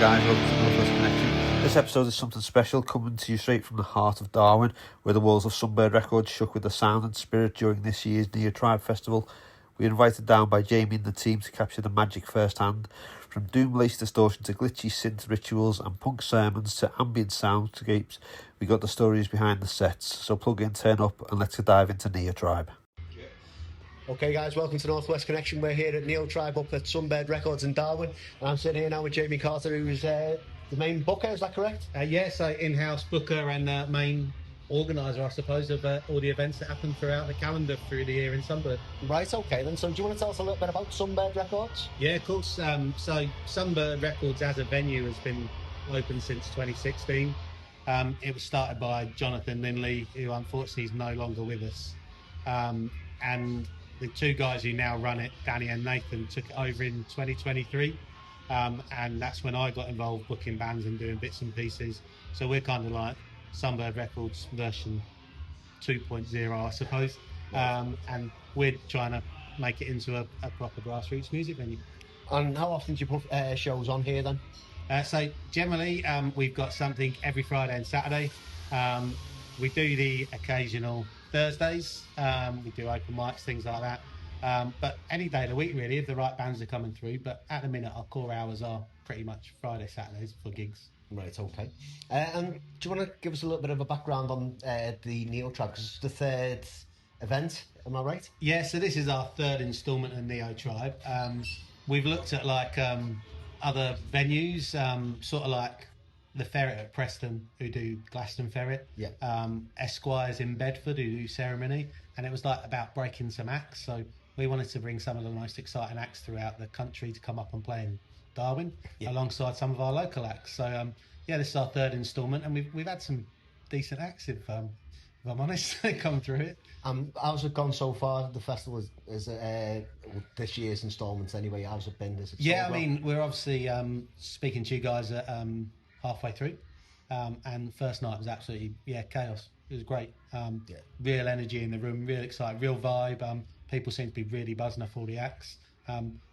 guys, welcome to Northwest Connection. This episode is something special, coming to you straight from the heart of Darwen, where the walls of Sunbird Records shook with the sound and spirit during this year's Neotribe Festival. We were invited down by Jamie and the team to capture the magic firsthand. From doom-laced distortion to glitchy synth rituals and punk sermons to ambient soundscapes, we got the stories behind the sets. So plug in, turn up, and let's dive into Neotribe. Okay guys, welcome to Northwest Connection. We're here at Neotribe up at Sunbird Records in Darwen, and I'm sitting here now with Jamie Carter, who's the main booker, is that correct? So in-house booker and main organiser, I suppose, of all the events that happen throughout the calendar through the year in Sunbird. Right, okay then. So do you want to tell us a little bit about Sunbird Records? Yeah, of course. So Sunbird Records as a venue has been open since 2016. It was started by Jonathan Linley, who unfortunately is no longer with us. And the two guys who now run it, Danny and Nathan, took it over in 2023. And that's when I got involved booking bands and doing bits and pieces. So we're kind of like Sunbird Records version 2.0, I suppose. And we're trying to make it into a proper grassroots music venue. And how often do you put shows on here then? So generally, we've got something every Friday and Saturday. We do the occasional Thursdays, we do open mics, things like that, but any day of the week really, if the right bands are coming through. But at the minute our core hours are pretty much Friday, Saturdays for gigs. Right, okay. And do you want to give us a little bit of a background on the Neotribe, because it's the third event, am I right? Yeah, so this is our third instalment of Neotribe. We've looked at like other venues, sort of like the Ferret at Preston, who do Glaston Ferret. Yeah. Esquires in Bedford, who do Ceremony, and it was like about breaking some acts. So we wanted to bring some of the most exciting acts throughout the country to come up and play in Darwen, alongside some of our local acts. So this is our third instalment, and we've had some decent acts, if I'm honest, come through it. How's it gone so far? The festival is this year's instalments anyway. How's it been? I mean, we're obviously speaking to you guys at halfway through, and first night was absolutely chaos. It was great. Real energy in the room, real excited, real vibe. People seem to be really buzzing off all the acts.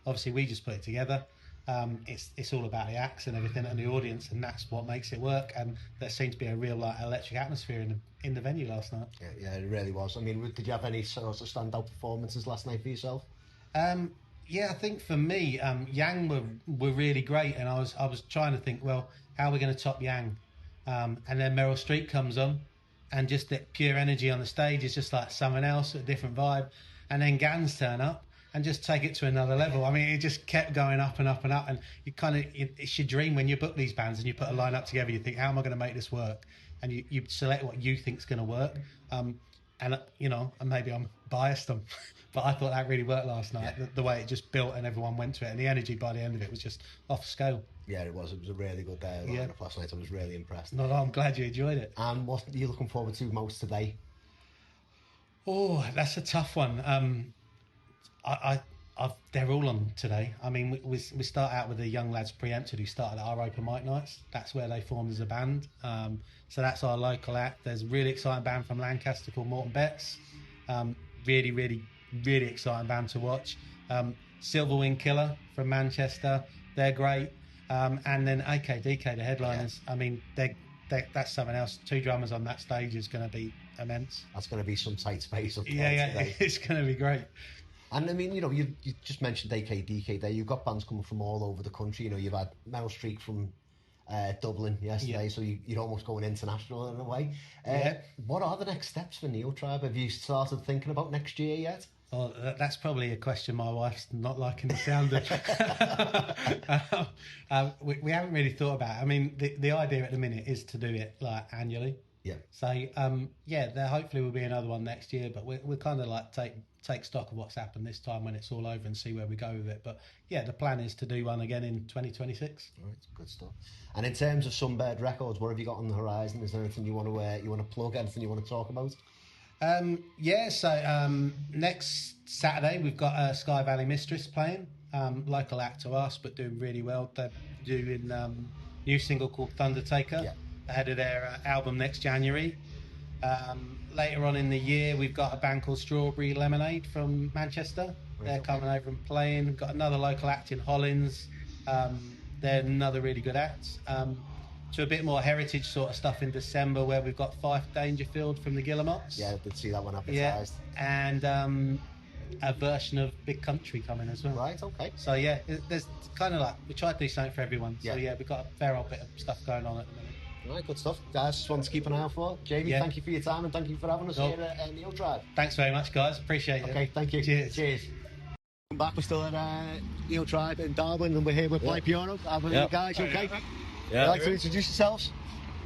Obviously we just put it together. It's all about the acts and everything and the audience, and that's what makes it work. And there seemed to be a real electric atmosphere in the venue last night. Yeah, it really was. I mean, did you have any sort of standout performances last night for yourself? I think for me, Yang were really great, and I was trying to think, well, how are we going to top Yang? And then Meryl Streep comes on, and just that pure energy on the stage is just like someone else, a different vibe. And then Gans turn up and just take it to another level. I mean, it just kept going up and up and up. And you it's your dream when you book these bands and you put a line up together. You think, how am I going to make this work? And you select what you think's going to work. And maybe I'm biased, but I thought that really worked last night. The way it just built and everyone went to it, and the energy by the end of it was just off scale. Yeah, it was. It was a really good lineup last night. I was really impressed. No, I'm glad you enjoyed it. And what are you looking forward to most today? Oh, that's a tough one. They're all on today. I mean, we start out with the Young Lads Preempted, who started at our open mic nights. That's where they formed as a band. So that's our local act. There's a really exciting band from Lancaster called Morton Betts. Really, really, really exciting band to watch. Silverwing Killer from Manchester. They're great. And then AKDK, the headliners. Yeah. I mean, that's something else. 2 drummers on that stage is going to be immense. That's going to be some tight space up there today. It's going to be great. And I mean, you just mentioned AKDK there. You've got bands coming from all over the country. You've had Meryl Streep from Dublin yesterday, so you're almost going international in a way. What are the next steps for Neotribe? Have you started thinking about next year yet? Well, that's probably a question my wife's not liking the sound of. We haven't really thought about it. I mean, the idea at the minute is to do it like annually. Yeah. So, there hopefully will be another one next year, but we're kind of like take stock of what's happened this time when it's all over and see where we go with it. But the plan is to do one again in 2026. All right, good stuff. And in terms of Sunbird Records, what have you got on the horizon? Is there anything you want to plug? Anything you want to talk about? So next Saturday we've got Sky Valley Mistress playing, local act to us, but doing really well. They're doing new single called Thundertaker, ahead of their album next January. Later on in the year we've got a band called Strawberry Lemonade from Manchester. They're coming over and playing. We've got another local act in Hollins, they're another really good act. To a bit more heritage sort of stuff in December, where we've got Fife Dangerfield from the Guillemots. Yeah, I did see that one advertised. Yeah, and a version of Big Country coming as well. Right, okay. So yeah, there's kind of like, we try to do something for everyone. Yeah. So yeah, we've got a fair old bit of stuff going on at the minute. Right, good stuff. Guys, just want to keep an eye out for. Jamie, Yeah. thank you for your time and thank you for having us here at Neotribe. Thanks very much, guys. Appreciate it. Okay, thank you. Cheers. Cheers. Come back, we're still at Neotribe in Darwen and we're here with Blake Piano. How are you guys? You okay? Yeah. Would you like to introduce yourselves?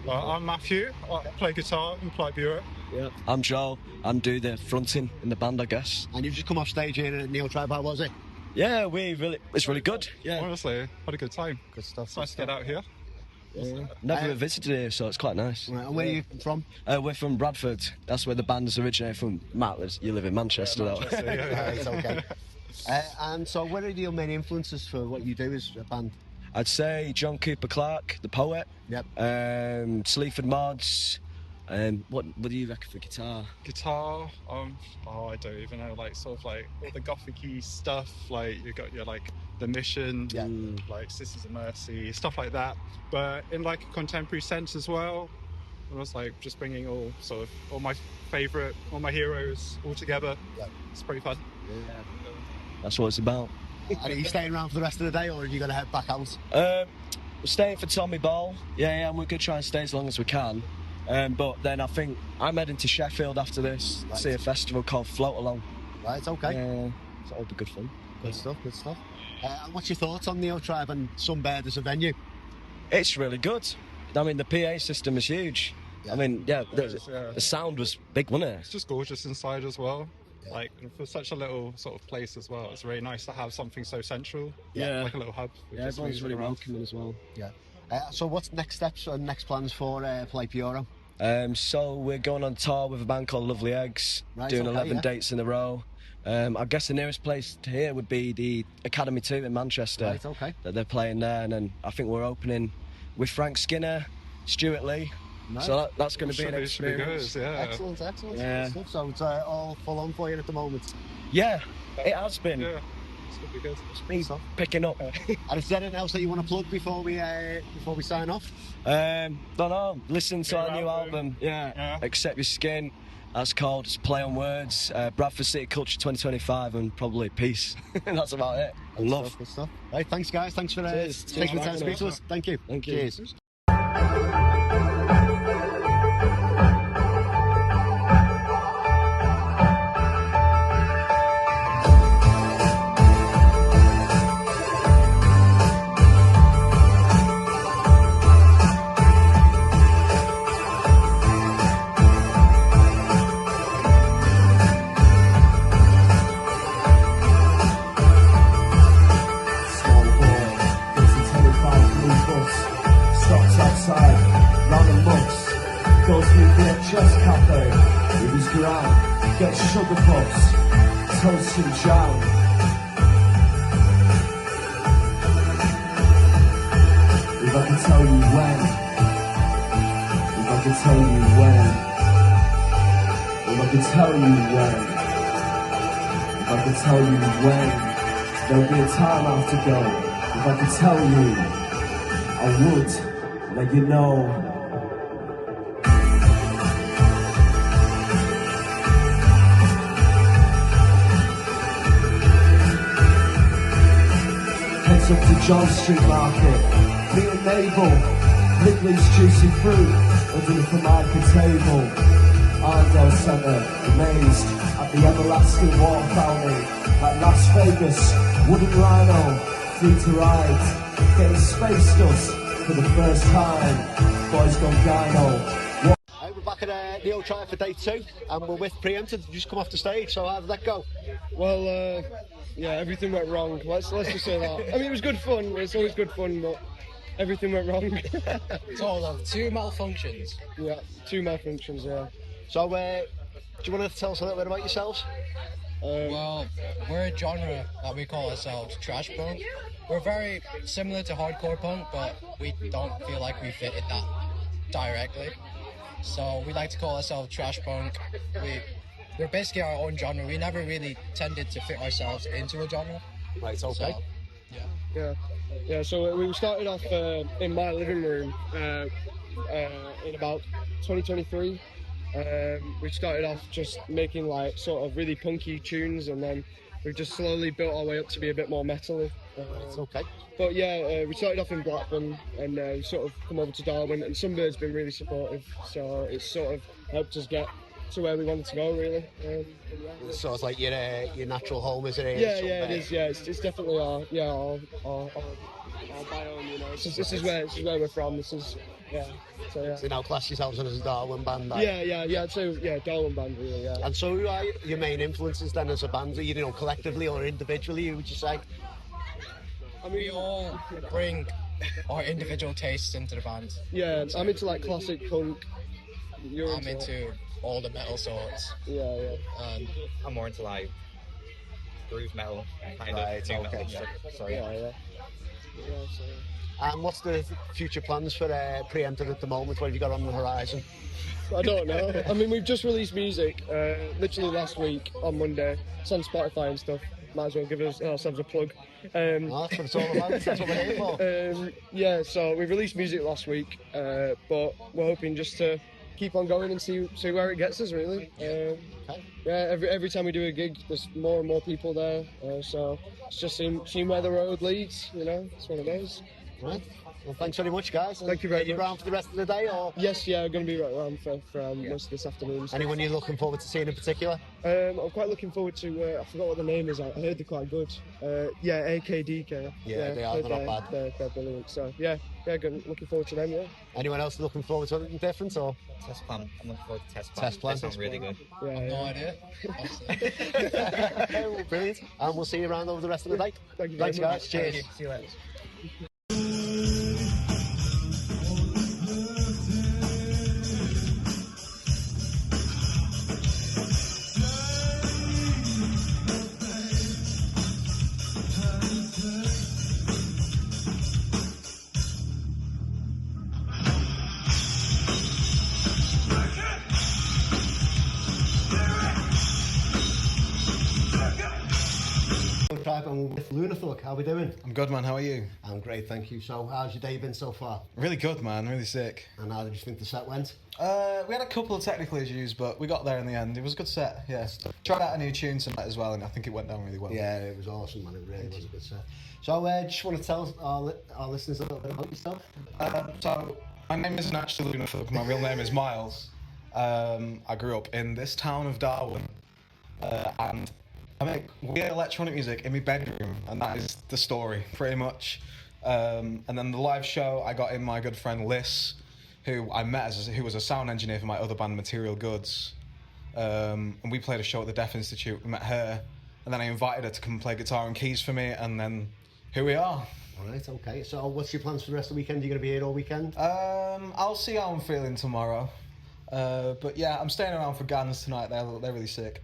I'm Matthew. I play guitar in Polite Bureau. Yeah. I'm Joe. I'm do the fronting in the band, I guess. And you've just come off stage here at Neotribe. How was it? Yeah, it's really good. Yeah. Honestly, had a good time. Good stuff. It's nice to get out here. Never visited here, so it's quite nice. Right, and where are you from? We're from Bradford. That's where the band's originated from. Matt, you live in Manchester, though. Right, okay. And so, what are your main influences for what you do as a band? I'd say John Cooper Clarke, the poet. Yep. Sleaford Mods. What do you reckon for guitar? Guitar, I don't even know, like sort of like all the gothic-y stuff, like you got your like The Mission, like Sisters of Mercy, stuff like that, but in like a contemporary sense as well. It was like just bringing all my heroes all together. Yeah. It's pretty fun. Yeah. That's what it's about. And are you staying around for the rest of the day, or are you going to head back out? We're staying for Tommy Ball. Yeah, and we're going to try and stay as long as we can. But then I think I'm heading to Sheffield after this, to see a festival called Float Along. Right, okay. So it'll be good fun. Good stuff, good stuff. What's your thoughts on Neotribe and Sunbird as a venue? It's really good. I mean, the PA system is huge. Yeah. I mean, the sound was big, wasn't it? It's just gorgeous inside as well. Yeah. Like, for such a little sort of place as well, it's really nice to have something so central. Yeah. Like a little hub. Yeah, everyone's really welcoming as well. Yeah. So what's next steps and next plans for Polite Bureau? So we're going on tour with a band called Lovely Eggs, doing 11 dates in a row. I guess the nearest place to here would be the Academy 2 in Manchester. Right, okay. That they're playing there, and then I think we're opening with Frank Skinner, Stuart Lee. Nice. So that's going to be an Should experience. be good, yeah. Excellent. Yeah. Good stuff. So it's all full on for you at the moment. Yeah, it has been. Yeah, it's going to be good. It's been picking up. And is there anything else that you want to plug before we sign off? Don't know. Listen to our new album. Yeah. Accept Your Skin. That's called. It's play on words. Bradford City Culture 2025, and probably peace. That's about it. And love. Good stuff. Right, thanks guys. Thanks for taking the time to speak to us. Thank you. Thank you. Cheers. Chess cafe with his gran, get sugar puffs, toast and jam. If I could tell you when, if I could tell you when, if I could tell you when, if I could tell you when, there'll be a time I have to go. If I could tell you, I would let you know. Up to John Street Market, me and Mabel, Ligley's juicy fruit under the Formica table. Arndale Centre, amazed at the everlasting water fountain, like Las Vegas, wooden rhino, free to ride, getting space dust for the first time. Boys gone gyno. We're back at Neotribe for day 2, and we're with Preempted. Just come off the stage, so how did that go? Well, yeah, everything went wrong. Let's just say that. I mean, it was good fun. It's always good fun, but everything went wrong. Total of 2 malfunctions. Yeah, 2 malfunctions. Yeah. So, do you want to tell us a little bit about yourselves? Well, we're a genre that we call ourselves trash punk. We're very similar to hardcore punk, but we don't feel like we fit it that directly. So we like to call ourselves trash punk. We're basically our own genre. We never really tended to fit ourselves into a genre. Right, okay. Yeah. So we started off in my living room in about 2023. We started off just making like sort of really punky tunes, and then we've just slowly built our way up to be a bit more metal. It's okay. But yeah, we started off in Blackburn, and we sort of come over to Darwen, and Sunbird's been really supportive, so it's sort of helped us get to where we wanted to go, really. So it's like your natural home, isn't it? Yeah, it is. Yeah, it's definitely our biome. You know, this is where we're from. This is So you now class yourselves as a Darwen band. Like. Yeah. So Darwen band, really. Yeah. And so, who are your main influences then as a band? Are you collectively or individually? Who would you say? I mean, we all bring our individual tastes into the band. Yeah, I'm into like classic punk. I'm into all the metal sorts. Yeah. I'm more into like groove metal, kind of new metal stuff. So yeah. And what's the future plans for Preempted at the moment? What have you got on the horizon? I don't know. I mean, we've just released music literally last week on Monday. It's on Spotify and stuff. Might as well give ourselves a plug. That's what it's all about. That's what we're here for. So we released music last week, but we're hoping just to keep on going and see where it gets us, really. Every time we do a gig, there's more and more people there. So it's just seeing where the road leads. It's one of those. Right. Well, thanks very much, guys. Thank you very much. Are you around for the rest of the day, or? Yes, I'm going to be right around for most of this afternoon. So. Anyone you're looking forward to seeing in particular? I'm quite looking forward to. I forgot what the name is. I heard they're quite good. AKDK. Yeah, they are. They're not bad. They're brilliant. So looking forward to them. Yeah. Anyone else looking forward to anything different, or? Test Plan. I'm looking forward to Test Plan. Test Plan. That sounds really good. No idea. Brilliant. And we'll see you around over the rest of the day. Thank you. Thanks, guys. Cheers. Thank you. See you later. Neotribe, and we're with Lunathug. How are we doing? I'm good, man. How are you? I'm great, thank you. So, how's your day been so far? Really good, man. Really sick. And how did you think the set went? We had a couple of technical issues, but we got there in the end. It was a good set, yes. Tried out a new tune tonight as well, and I think it went down really well. Yeah, it was awesome, man. It really was a good set. So, just want to tell our listeners a little bit about yourself. So, my name isn't actually Lunathug. My real name is Miles. I grew up in this town of Darwen, and I make weird electronic music in my bedroom, and that is the story, pretty much. And then the live show, I got in my good friend Liz, who I met who was a sound engineer for my other band, Material Goods. And we played a show at the Deaf Institute. We met her, and then I invited her to come play guitar and keys for me, and then here we are. All right, okay. So what's your plans for the rest of the weekend? Are you going to be here all weekend? I'll see how I'm feeling tomorrow. But yeah, I'm staying around for Gans tonight. They're really sick.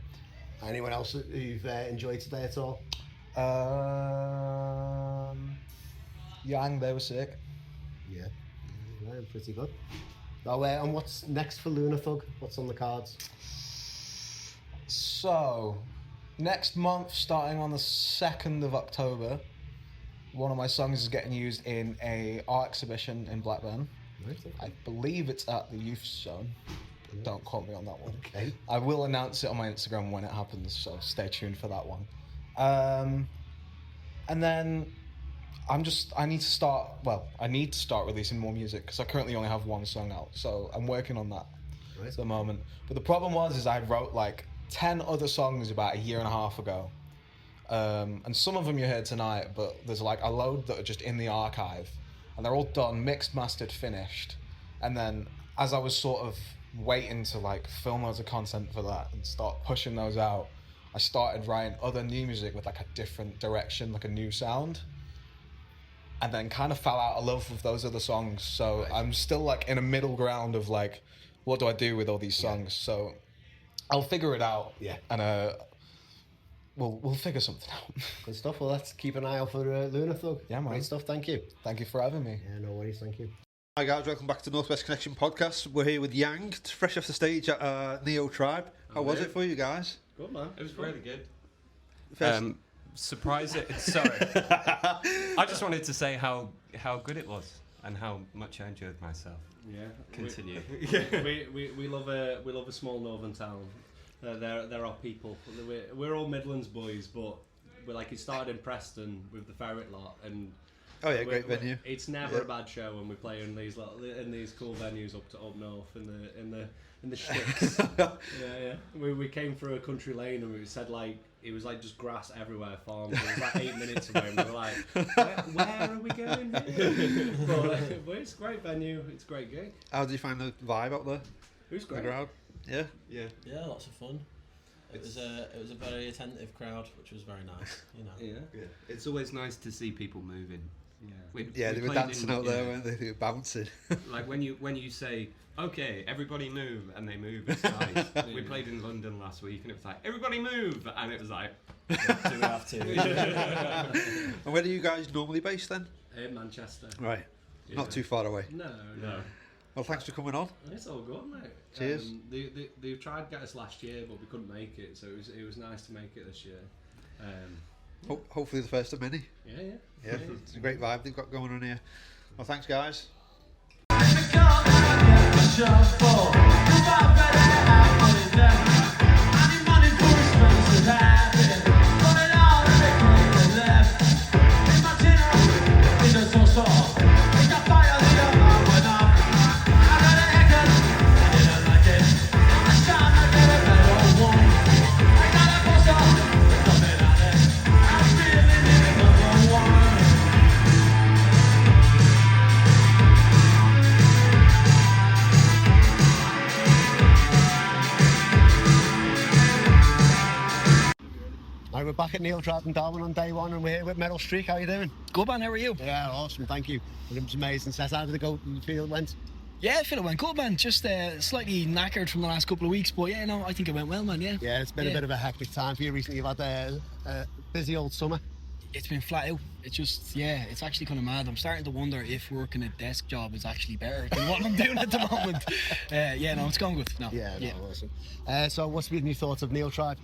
Anyone else that you've enjoyed today at all? Yang, they were sick. Yeah, pretty good. So, and what's next for Lunathug? What's on the cards? So, next month, starting on the 2nd of October, one of my songs is getting used in a art exhibition in Blackburn. Right, okay. I believe it's at the Youth Zone. Don't quote me on that one. Okay. I will announce it on my Instagram when it happens, so stay tuned for that one. And then I need to start releasing more music, because I currently only have one song out, so I'm working on that at the moment. But the problem is I wrote like 10 other songs about a year and a half ago. And some of them you heard tonight, but there's like a load that are just in the archive, and they're all done, mixed, mastered, finished. And then as I was sort of waiting to like film loads of content for that and start pushing those out, I started writing other new music with like a different direction, like a new sound, and then kind of fell out of love with those other songs. So I'm still like in a middle ground of like, what do I do with all these songs? So I'll figure it out. Yeah. And we'll figure something out. Good stuff. Well, let's keep an eye out for Lunathug. Yeah, man. Great stuff. Thank you. Thank you for having me. Yeah, no worries. Thank you. Hi guys, welcome back to Northwest Connection podcast. We're here with Yang, fresh off the stage at Neotribe. How was it for you guys? Good, man. It was really good. surprising. Sorry, I just wanted to say how good it was and how much I enjoyed myself. Yeah, continue. We love a small northern town. There are people. We're all Midlands boys, but it started in Preston with the Ferret lot, and oh yeah, great venue. It's never a bad show when we play in these cool venues up north in the sticks. yeah. We came through a country lane and we said it was just grass everywhere, farms. It was 8 minutes away, and we were like, where are we going here? but it's a great venue. It's a great gig. How did you find the vibe out there? It was great. The crowd? Yeah. Yeah, lots of fun. It was a very attentive crowd, which was very nice. Yeah. It's always nice to see people moving. Yeah, they were dancing out there, weren't they? They were bouncing. When you say, okay, everybody move, and they move, it's nice. We played in London last week, and it was like, everybody move, and it was like, do we have to? And where are you guys normally based then? In Manchester. Right. Not too far away. No. Well, thanks for coming on. It's all good, mate. Cheers. They tried to get us last year, but we couldn't make it, so it was nice to make it this year. Hopefully the first of many. Yeah. It's a great vibe they've got going on here. Well, thanks guys. We're back at Neotribe and Darwen on day one, and we're here with Meryl Streak. How are you doing? Good man, how are you? Yeah, awesome, thank you. It was amazing set. How did it go? You feel it went? Yeah, I feel it went good, man. Just slightly knackered from the last couple of weeks, but yeah, no, I think it went well, man. Yeah, it's been a bit of a hectic time for you recently. You've had a busy old summer. It's been flat out. It's just, it's actually kind of mad. I'm starting to wonder if working a desk job is actually better than what I'm doing at the moment. It's going good. Awesome. So what's been your thoughts of Neotribe?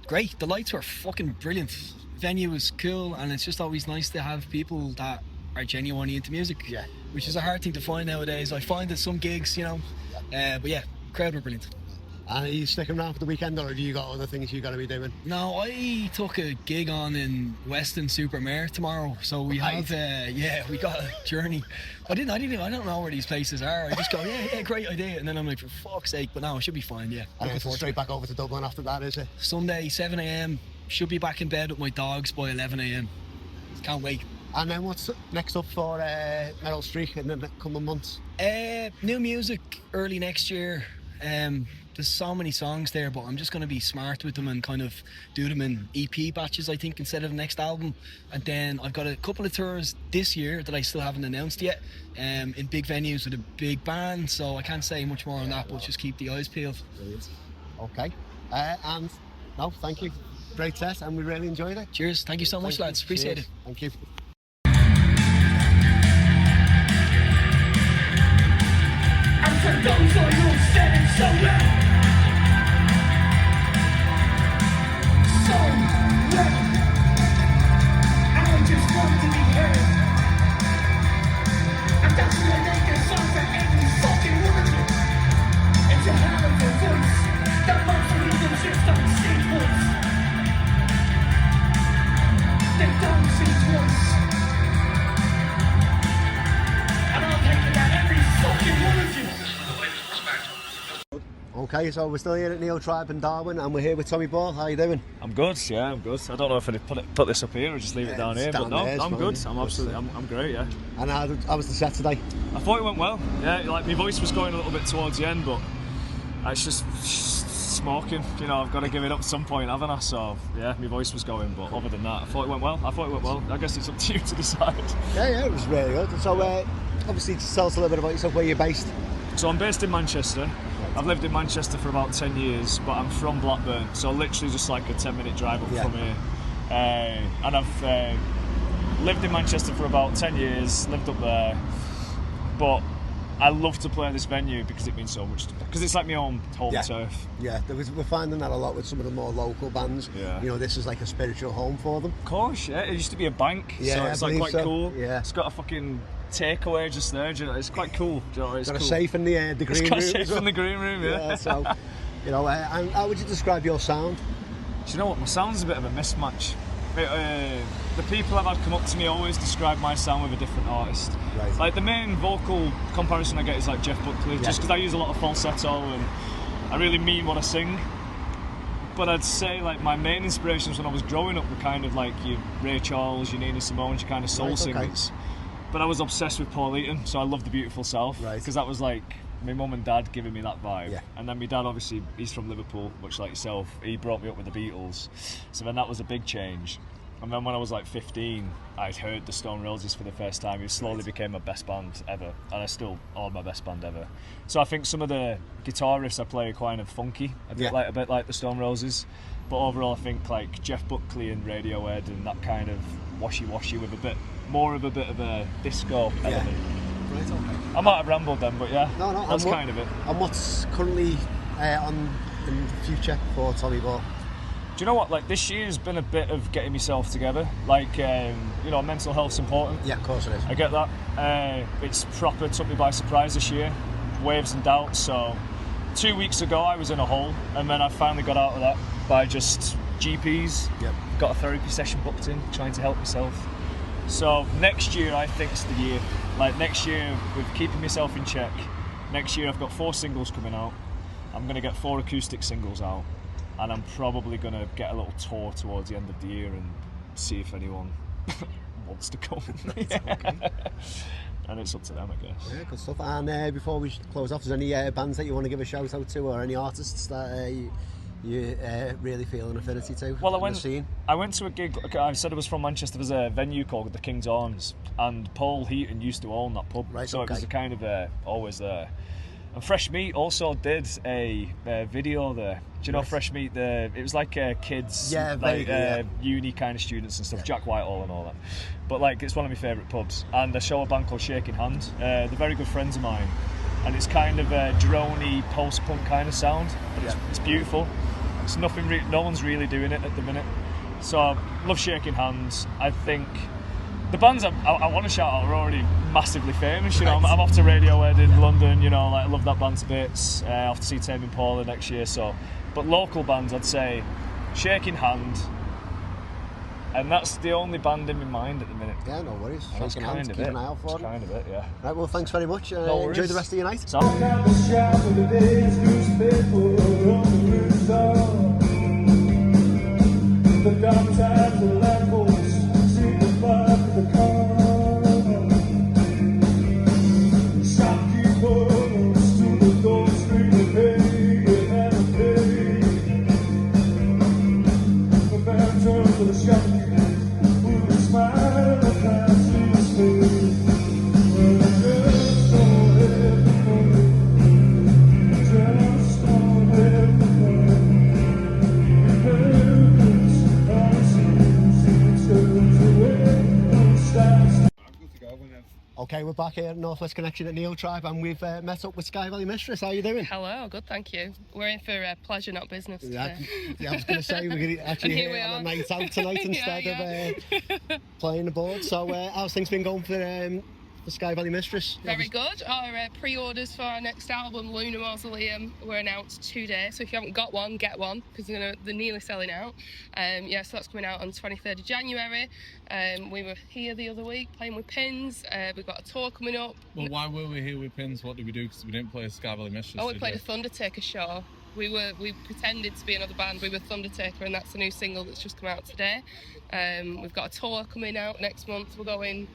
Great. The lights were fucking brilliant. Venue was cool, and it's just always nice to have people that are genuinely into music. Yeah. Which is a hard thing to find nowadays. I find at some gigs, but yeah, crowd were brilliant. And are you sticking around for the weekend, or have you got other things you got to be doing? No, I took a gig on in Weston-super-Mare tomorrow, so we have we got a journey. I don't know where these places are. I just go, great idea, and then I'm like, for fuck's sake, but no, it should be fine. Yeah. And it's straight back over to Dublin after that, is it? Sunday, 7 a.m. Should be back in bed with my dogs by 11 a.m. Can't wait. And then what's next up for Meryl Streak in the coming months? New music early next year. There's so many songs there, but I'm just going to be smart with them and kind of do them in EP batches, I think, instead of the next album. And then I've got a couple of tours this year that I still haven't announced yet, in big venues with a big band, so I can't say much more on that, but just keep the eyes peeled. Brilliant. Okay. Thank you. Great set, and we really enjoyed it. Cheers. Thank you so much, lads. Appreciate it. Thank you. And for those of you standing so well, so well, I just want to be heard. And that's why I make a song for every fucking woman. It's a hell of a voice that most people just don't see once. They don't see twice. And I'll take it at every fucking one of you. Okay, so we're still here at Neotribe and Darwen, and we're here with Tommy Ball. How are you doing? I'm good, yeah, I'm good. I don't know if I'd put this up here or just leave it down here, but no, I'm good. I'm great, yeah. And how was the set today? I thought it went well, yeah. Like, my voice was going a little bit towards the end, but it's just smoking. I've got to give it up at some point, haven't I? So yeah, my voice was going, but other than that, I thought it went well. I guess it's up to you to decide. Yeah, it was really good. So obviously, just tell us a little bit about yourself, where you're based. So I'm based in Manchester. I've lived in Manchester for about 10 years, but I'm from Blackburn, so literally just like a 10-minute drive up from here. And I've lived in Manchester for about 10 years, lived up there, but I love to play this venue because it means so much. Because it's like my own home turf. Yeah, we're finding that a lot with some of the more local bands. Yeah. You know, this is like a spiritual home for them. Of course, yeah. It used to be a bank, Yeah, so it's I like believe quite so. cool. Yeah. It's got a fucking takeaway just there. Do you know? It's quite cool. Do you know? It's Got cool. a safe in the green room. It's got a as safe well. in the green room. Yeah. So, you know, and how would you describe your sound? Do you know what? My sound's a bit of a mismatch. The people I've had come up to me always describe my sound with a different artist. Right. Like the main vocal comparison I get is like Jeff Buckley, just because I use a lot of falsetto and I really mean what I sing. But I'd say like my main inspirations when I was growing up were kind of like your Ray Charles, your Nina Simone, your kind of soul singers. But I was obsessed with Paul Eaton, so I love The Beautiful South because that was like my mum and dad giving me that vibe. And then my dad, obviously, he's from Liverpool, much like yourself. He brought me up with the Beatles, so then that was a big change. And then when I was like 15, I'd heard the Stone Roses for the first time. It slowly became my best band ever, and I still are my best band ever. So I think some of the guitar riffs I play are kind of funky, a bit like the Stone Roses. But overall, I think like Jeff Buckley and Radiohead and that kind of washy-washy with a bit more of a disco element. Right, okay. I might have rambled then, but yeah, that's kind of it. And what's currently on in the future for Tommy Ball? Do you know what? Like this year's been a bit of getting myself together. Like you know, mental health's important. Yeah, of course it is. I get that. It's proper took me by surprise this year. Waves and doubts. So 2 weeks ago I was in a hole, and then I finally got out of that by just GPs. Yep. Got a therapy session booked in, trying to help myself. So next year I think it's the year. Like next year, with keeping myself in check. Next year I've got 4 singles coming out. I'm going to get 4 acoustic singles out. And I'm probably going to get a little tour towards the end of the year and see if anyone wants to come. And it's up to them, I guess. Yeah, good stuff. And before we close off, is there any bands that you want to give a shout out to, or any artists that you really feel an affinity to? Well, I went to a gig. I said it was from Manchester. There's a venue called the King's Arms, and Paul Heaton used to own that pub, so it was a kind of always there. And Fresh Meat also did a video there. Do you know Fresh Meat? It was like kids, uni kind of students and stuff. Jack Whitehall and all that. But like, it's one of my favourite pubs. And they show a band called Shaking Hand. They're very good friends of mine. And it's kind of a droney post-punk kind of sound. But it's beautiful. It's nothing. No one's really doing it at the minute. So I love Shaking Hands. I think the bands I want to shout out are already massively famous. You know, I'm off to Radiohead in London. You know, like I love that band to bits. Off to see Tame Impala next year. So, but local bands, I'd say Shaking Hand, and that's the only band in my mind at the minute. Yeah, no worries. That's Shaking kind Hands, of keep it. an eye out for That's them. kind of it, yeah. Right, well, thanks very much. No worries. Enjoy the rest of your night. The dark times of lampposts see the fire of the car. Shopkeepers to the door screaming, hey, you haven't paid. The man turns to the shopkeeper with a smile that passes his face. Well, just don't have the money. Just don't have the money. Okay, we're back here at Northwest Connection at Neotribe, and we've met up with Sky Valley Mistress. How are you doing? Hello, good, thank you. We're in for pleasure, not business today. I was going to say we're going to actually here here on a night out tonight instead of playing the board. So how's things been going for Sky Valley Mistress? Very good. Our pre-orders for our next album, Lunar Mausoleum, were announced today. So if you haven't got one, get one, because they're nearly selling out. So that's coming out on the 23rd of January. We were here the other week playing with Pins. We've got a tour coming up. Well, why were we here with Pins? What did we do? Because we didn't play Sky Valley Mistress. Oh, we played a Thundertaker show. We pretended to be another band. We were Thundertaker, and that's the new single that's just come out today. We've got a tour coming out next month. We're going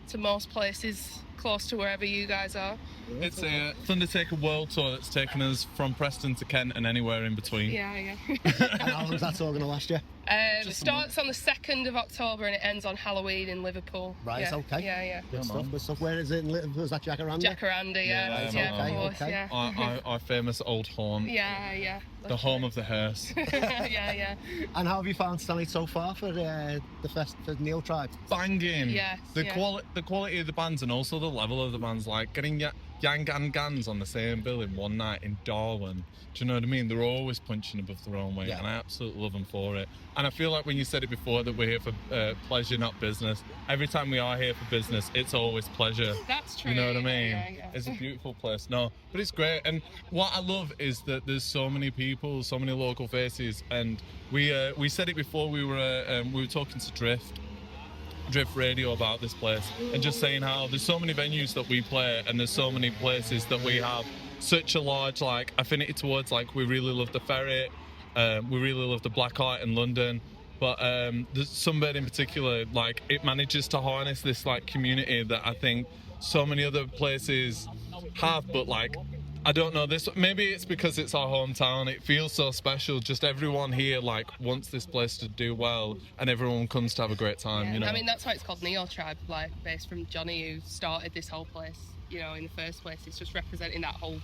to most places close to wherever you guys are. It's a Thundertaker World Tour that's taken us from Preston to Kent and anywhere in between. Yeah. And how long's that tour going to last you? It starts on the 2nd of October and it ends on Halloween in Liverpool. Right, yeah. okay. Yeah. Good stuff. Where is it in Liverpool? Is that Jacaranda? Jacaranda, yeah. Okay. Our famous old haunt. Yeah. The home of the hearse. Yeah. And how have you found tonight so far for the Neotribe? Banging. Yes. The quality of the bands and also the level of the bands, like getting Yang and Gans on the same bill in one night in Darwen. Do you know what I mean? They're always punching above their own weight, and I absolutely love them for it. And I feel like when you said it before that we're here for pleasure, not business, every time we are here for business, it's always pleasure. That's true. You know what I mean? Yeah. It's a beautiful place. No, but it's great. And what I love is that there's so many people, so many local faces. And we said it before we were talking to Drift Radio about this place, and just saying how there's so many venues that we play, and there's so many places that we have such a large like affinity towards. Like we really love the Ferret, we really love the Black Art in London, but the Sunbird in particular, like it manages to harness this like community that I think so many other places have, but like I don't know, this maybe it's because it's our hometown, it feels so special. Just everyone here like wants this place to do well, and everyone comes to have a great time. You know, I mean, that's why it's called Neotribe, like based from Johnny, who started this whole place, you know, in the first place. It's just representing that whole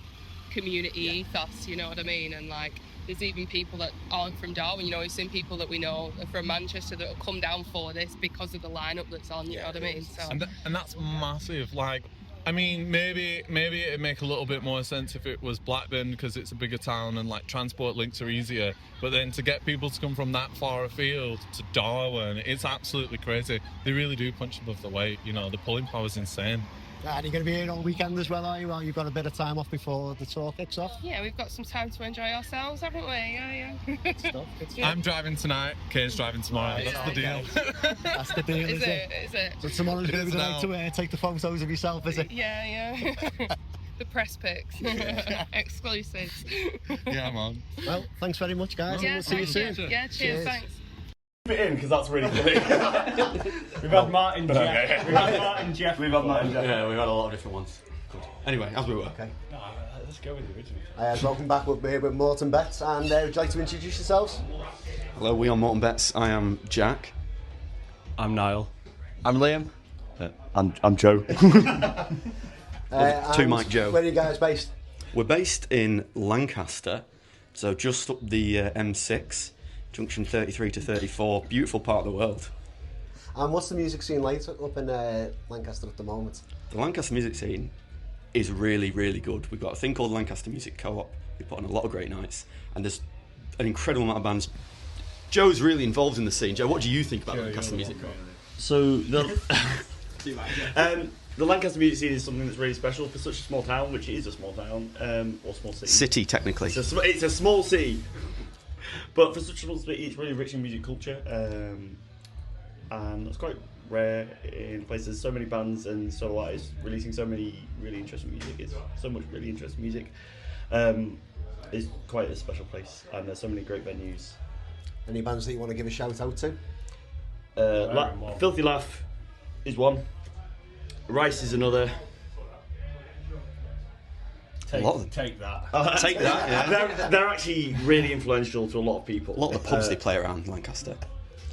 community ethos, you know what I mean? And like there's even people that aren't from Darwen, you know, we've seen people that we know are from Manchester that will come down for this because of the lineup that's on, you know what I mean? So and that's massive. Like I mean, maybe it'd make a little bit more sense if it was Blackburn because it's a bigger town and like transport links are easier. But then to get people to come from that far afield to Darwen, it's absolutely crazy. They really do punch above the weight. You know, the pulling power is insane. And you're going to be here all weekend as well, are you? Well, you've got a bit of time off before the tour kicks off. Yeah, we've got some time to enjoy ourselves, haven't we? Yeah. Good stuff. I'm driving tonight, Kay's driving tomorrow. That's the deal. That's the deal, Is it? So tomorrow's going to be the night to take the photos of yourself, is it? Yeah. The press pics. Exclusives. Yeah, man. Well, thanks very much, guys. Yeah, We'll see you soon. Yeah, cheers. Thanks. It in because that's really funny. We've had Martin, Jeff. We've had Martin, Jeff. We've had Martin, Jeff. Yeah, we've had a lot of different ones. Good. Anyway, as we were. Okay. No, let's go with the original. Welcome back. We're here with Morton Betts, and would you like to introduce yourselves? Hello, we are Morton Betts. I am Jack. I'm Niall. I'm Liam. I'm Joe. Two Mike Joe. Where are you guys based? We're based in Lancaster, so just up the M6. Junction 33 to 34, beautiful part of the world. And what's the music scene like up in Lancaster at the moment? The Lancaster music scene is really, really good. We've got a thing called Lancaster Music Co-op. We put on a lot of great nights, and there's an incredible amount of bands. Joe's really involved in the scene. Joe, what do you think about Lancaster Music Co-op? So the Lancaster music scene is something that's really special for such a small town, which it is a small town, or small city. City, technically. It's a small city. But for such a small city, it's really rich in music culture, and it's quite rare in places. There's so many bands and solo artists releasing so many really interesting music. It's so much really interesting music. It's quite a special place, and there's so many great venues. Any bands that you want to give a shout out to? Filthy Laugh is one. Rice is another. A lot of them. Take that. Take that, yeah. They're actually really influential to a lot of people. A lot of the pubs they play around Lancaster.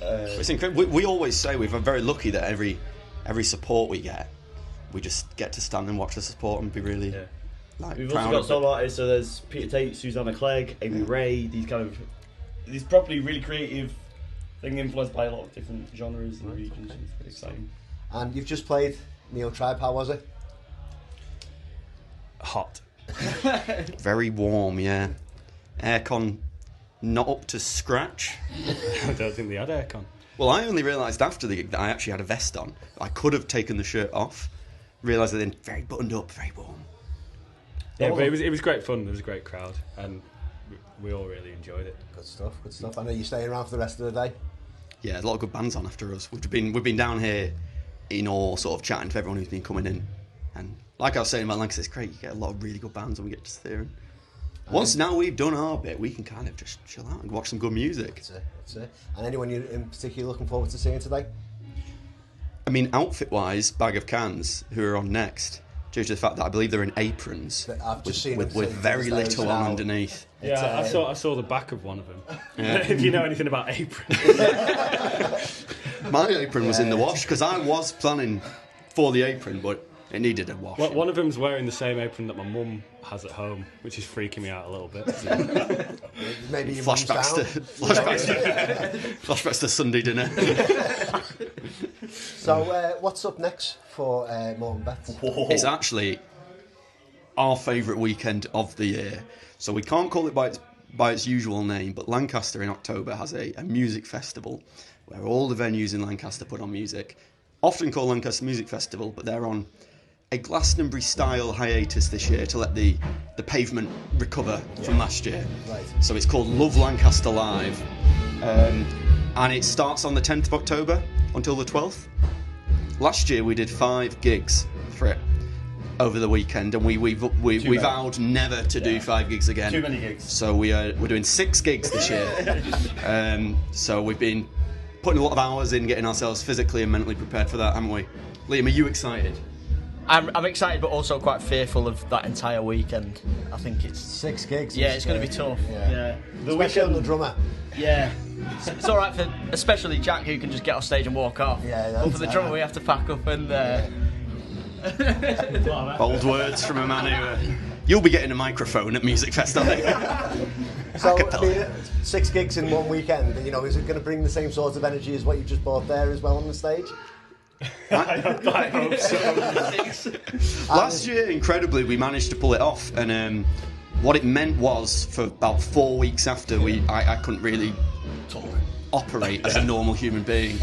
It's incredible. We always say we're very lucky that every support we get, we just get to stand and watch the support and be really We've proud also got of solo artists, so there's Peter Tate, Susanna Clegg, Amy Ray, these probably really creative thing influenced by a lot of different genres and regions. It's pretty exciting. And you've just played Neotribe, how was it? Hot. Very warm, yeah. Aircon not up to scratch. I don't think they had aircon. Well, I only realised after the gig that I actually had a vest on. I could have taken the shirt off. Realised that then very buttoned up, very warm. Yeah, but it was great fun. There was a great crowd, and we all really enjoyed it. Good stuff. I know you're staying around for the rest of the day. Yeah, a lot of good bands on after us. We've been down here in all sort of chatting to everyone who's been coming in, and like I was saying about Lancaster, it's great. You get a lot of really good bands, and we get to sit there. And once now we've done our bit, we can kind of just chill out and watch some good music. That's it. And anyone you're in particular looking forward to seeing today? I mean, outfit-wise, Bag of Cans, who are on next, due to the fact that I believe they're in aprons with very little on underneath. Yeah, I saw the back of one of them. Yeah. If you know anything about aprons. My apron was in the wash because I was planning for the apron, but it needed a wash. Well, one of them's wearing the same apron that my mum has at home, which is freaking me out a little bit. Maybe your flashbacks to Sunday dinner. So, what's up next for Morton Betts? It's actually our favourite weekend of the year. So we can't call it by its usual name, but Lancaster in October has a music festival where all the venues in Lancaster put on music. Often called Lancaster Music Festival, but they're on a Glastonbury-style hiatus this year to let the pavement recover from last year. Right. So it's called Love Lancaster Live, and it starts on the 10th of October until the 12th. Last year we did 5 gigs for it over the weekend, and we vowed never to do 5 gigs again. Too many gigs. So we're doing 6 gigs this year. So we've been putting a lot of hours in getting ourselves physically and mentally prepared for that, haven't we? Liam, are you excited? I'm excited, but also quite fearful of that entire weekend. I think it's 6 gigs. Yeah, it's going to be tough. Yeah. Especially on the drummer. Yeah. It's all right for especially Jack, who can just get off stage and walk off. Yeah. But for the drummer, we have to pack up and. Bold words from a man who. You'll be getting a microphone at Music Fest, I think. So, I mean, 6 gigs in one weekend. You know, is it going to bring the same sort of energy as what you just bought there as well on the stage? I hope so. Last year, incredibly, we managed to pull it off, and what it meant was for about 4 weeks after, I couldn't really operate as a normal human being.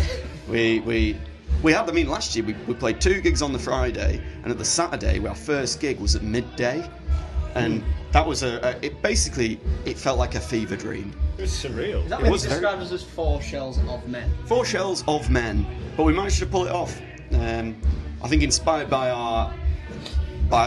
We had, I mean, last year we played 2 gigs on the Friday, and at the Saturday, our first gig was at midday, and that was it felt like a fever dream. It was surreal. Is that what you described as 4 shells of men? 4 shells of men, but we managed to pull it off. I think inspired by our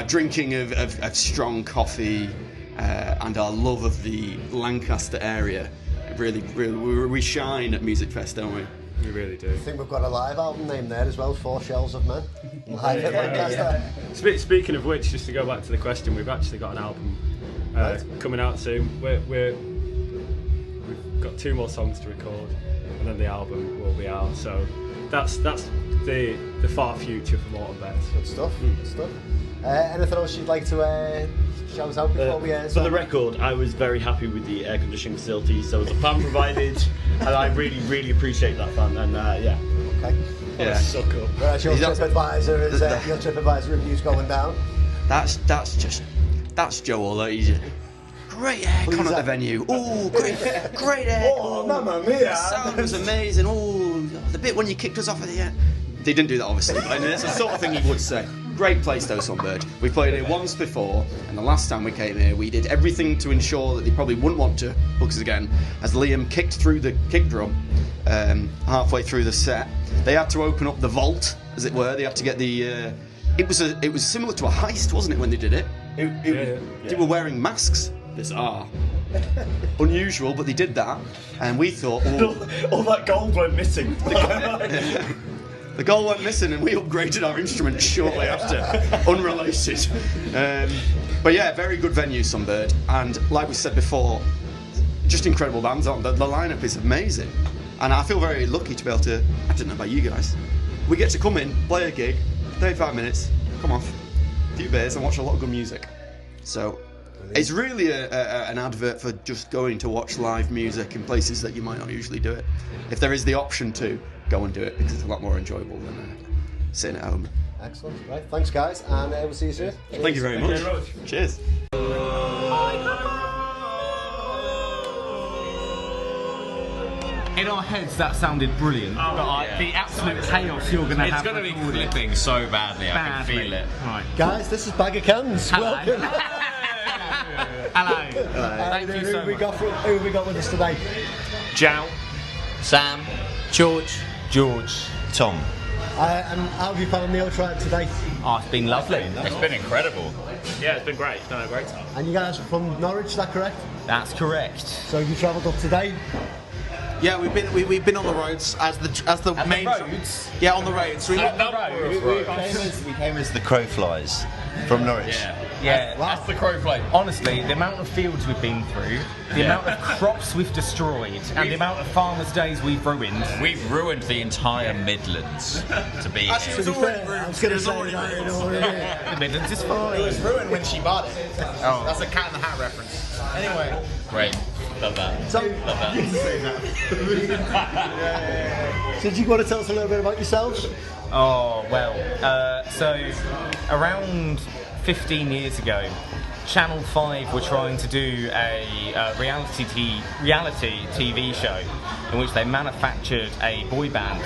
drinking of strong coffee and our love of the Lancaster area. Really, we shine at Music Fest, don't we? We really do. I think we've got a live album name there as well, 4 Shells of Men. Live at Lancaster. Speaking of which, just to go back to the question, we've actually got an album coming out soon. We've got 2 more songs to record, and then the album will be out. So that's the far future for Morton Bets. Good stuff. Good stuff. Anything else you'd like to shout us out before we For the record, I was very happy with the air conditioning facilities. So it was a fan provided, and I really appreciate that fan. And yeah. Okay. Yeah. Suck up. Whereas your TripAdvisor is your TripAdvisor reviews going down. That's Joe Oller. He's great aircon at the venue. Oh, great aircon. Oh, mamma mia. The sound was amazing. Oh, the bit when you kicked us off at the end. They didn't do that, obviously, but that's the sort of thing he would say. Great place, though, Sunbird. We played here once before, and the last time we came here, we did everything to ensure that they probably wouldn't want to book us again. As Liam kicked through the kick drum halfway through the set, they had to open up the vault, as it were. They had to get the. It was similar to a heist, wasn't it, when they did it? They were wearing masks. Bizarre. Unusual, but they did that, and we thought, all that gold went missing. The goal went missing, and we upgraded our instruments shortly after. Unrelated. But yeah, very good venue, Sunbird. And like we said before, just incredible bands on. The lineup is amazing. And I feel very lucky to be able to, I don't know about you guys, we get to come in, play a gig, 35 minutes, come off, a few beers, and watch a lot of good music. So it's really an advert for just going to watch live music in places that you might not usually do it. If there is the option to, go and do it, because it's a lot more enjoyable than sitting at home. Excellent. Right, thanks guys, and we'll see you soon. Thank you very much. Cheers. In our heads, that sounded brilliant, but the absolute chaos you're going to have. It's going to be clipping so badly, I can feel it. Right. Guys, this is Bag of Cans. Hello. Welcome. Hello. Thank you so much. Who have we got with us today? Jow. Sam. George. Tom. And how have you found Neotribe today? Oh, it's been lovely. It's been incredible. Yeah, it's been great. It's been a great time. And you guys are from Norwich, is that correct? That's correct. So you travelled up today? Yeah, we've been on the roads as the main roads. Yeah, on the roads. We came as the crow flies from Norwich. Yeah, that's the crow fly. Honestly, the amount of fields we've been through, the amount of crops we've destroyed, and the amount of farmers' days we've ruined. We've ruined the entire Midlands to be here. To be fair, I was going to say that. The Midlands is fine. It was ruined when she bought it. Oh. That's a Cat in the Hat reference. Anyway. Great. Love that. So, Love that. So do you want to tell us a little bit about yourselves? Oh, well, so around 15 years ago, Channel 5 were trying to do a reality TV show in which they manufactured a boy band,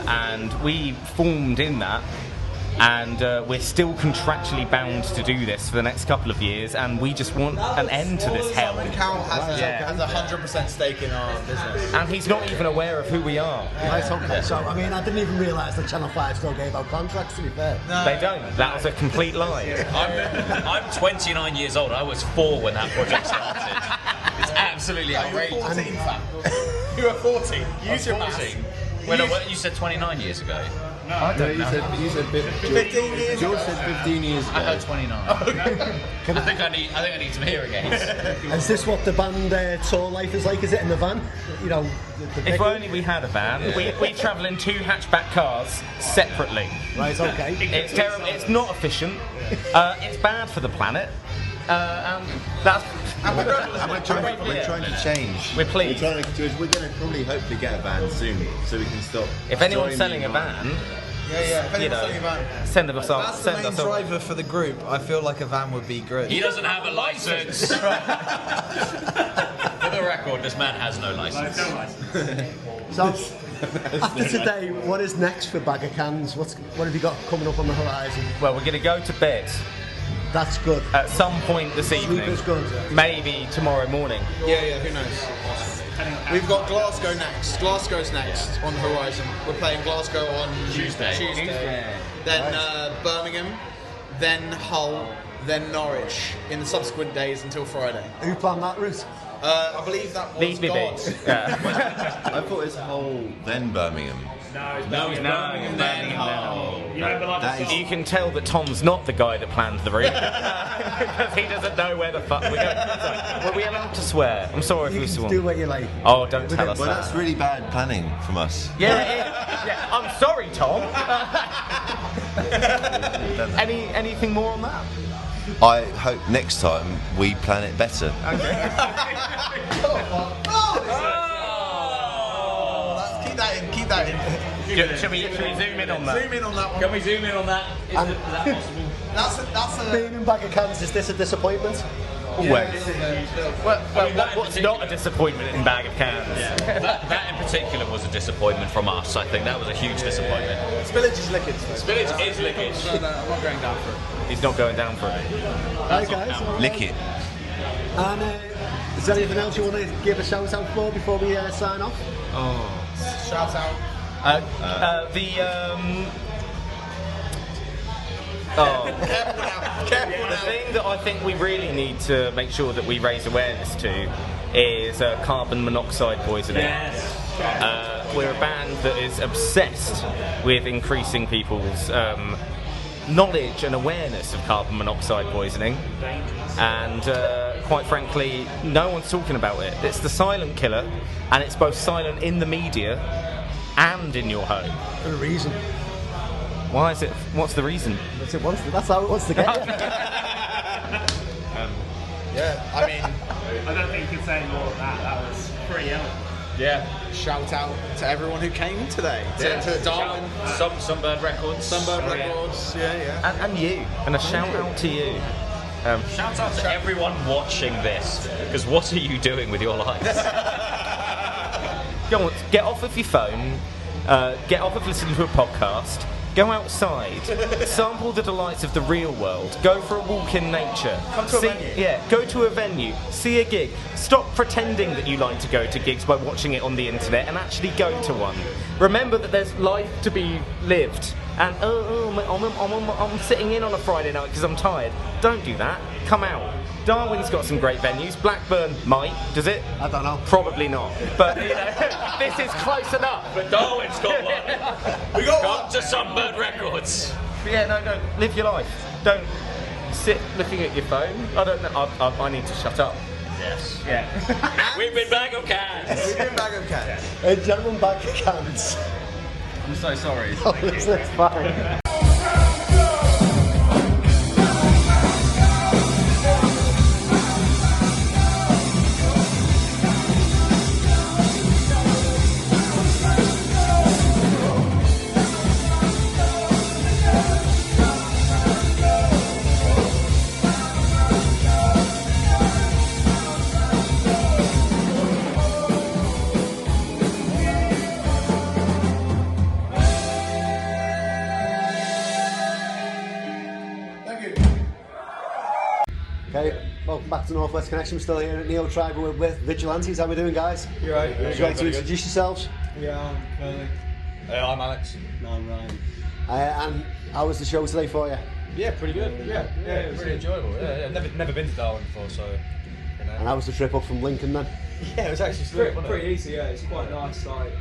and we formed in that. And we're still contractually bound to do this for the next couple of years, and we just want an end to this hell. Cal has a 100% stake in our business. And he's not even aware of who we are. Right, okay. So, I mean, I didn't even realise that Channel 5 still gave out contracts, to be fair. They don't. That was a complete lie. I'm 29 years old. I was 4 when that project started. It's absolutely outrageous. You were 14. Use your maths. You said 29 years ago. No, I don't know. You said 15 years. George said 15 years ago. I heard 29. I think I need some hearing aids. Is this what the band tour life is like? Is it in the van? You know, if only we had a van. We travel in 2 hatchback cars separately. Right, okay. It's terrible. It's not efficient. It's bad for the planet. And that's. We're trying to change. We're pleased. We're going to probably hopefully get a van soon, so we can stop. If anyone's selling a van, if anyone's selling a van, send us off. That's the main driver for the group. I feel like a van would be great. He doesn't have a license. For the record, this man has no license. So, after today, what is next for Bag of Cans? What have you got coming up on the horizon? Well, we're going to go to bed. That's good. At some point this evening. Sleep is good. Maybe tomorrow morning. Yeah, who knows? We've got Glasgow next. Glasgow's next on the horizon. We're playing Glasgow on Tuesday. Then Birmingham, then Hull, then Norwich in the subsequent days until Friday. Who planned that route? I believe that was God. I thought it was Hull, then Birmingham. No, it's Birmingham, then Hull. You can tell that Tom's not the guy that planned the route because he doesn't know where the fuck we're going. Were we allowed to swear? I'm sorry if we swore. Do what you like. Oh, don't tell us Well, that. that's really bad planning from us. Yeah. I'm sorry, Tom. Anything more on that? I hope next time we plan it better. Okay. Keep that in. Should we zoom in on that? Zoom in on that one. Can we zoom in on that? Is that possible? That's a. Being in Bag of Cans, is this a disappointment? What's not a disappointment in Bag of Cans? Yeah. That in particular was a disappointment from us. I think that was a huge disappointment. Spillage is lickage. Spillage is lickage. No, I'm not going down for it. He's not going down for it. Hi guys. Lick it. And is there anything else you want to give a shout out for before we sign off? Oh. Shout out. Careful now. The thing that I think we really need to make sure that we raise awareness to is carbon monoxide poisoning. Yes. We're a band that is obsessed with increasing people's knowledge and awareness of carbon monoxide poisoning, and quite frankly, no one's talking about it. It's the silent killer, and it's both silent in the media and in your home. For a reason. Why is it? What's the reason? That's how it wants to get you. Yeah, I mean, I don't think you can say more than that. That was pretty eloquent. yeah. Shout out to everyone who came today. To Darwen, Sunbird Records. Sunbird Records. Yeah. And you. And a shout out to you. Shout out to everyone watching this, because what are you doing with your lives? Go on, get off of your phone. Get off of listening to a podcast. Go outside, sample the delights of the real world, go for a walk in nature. Come to a venue. Yeah, go to a venue, see a gig. Stop pretending that you like to go to gigs by watching it on the internet and actually go to one. Remember that there's life to be lived. And I'm sitting in on a Friday night because I'm tired. Don't do that. Come out. Darwen's got some great venues. Blackburn might, does it? I don't know. Probably not. But you know, this is close enough. But Darwen's got one. We got Come to Sunbird Records. Yeah, no, live your life. Don't sit looking at your phone. I don't know. I need to shut up. Yes. Yeah. We've been Bag of Cans. We've been Bag of Cans. Gentlemen, Bag of Cans. I'm so sorry. Oh, it's fine. Okay, welcome back to Northwest Connection. We're still here at Neotribe with Vigilantes. How we doing, guys? You're right. Would you like to introduce yourselves? Yeah, I'm Curly. I'm Alex. No, I'm Ryan. And how was the show today for you? Yeah, pretty good. Yeah, it was really enjoyable. Yeah. Never been to Darwen before, so. You know. And how was the trip up from Lincoln then? Yeah, it was actually slick, wasn't it? Pretty easy. Yeah, it's quite nice. Like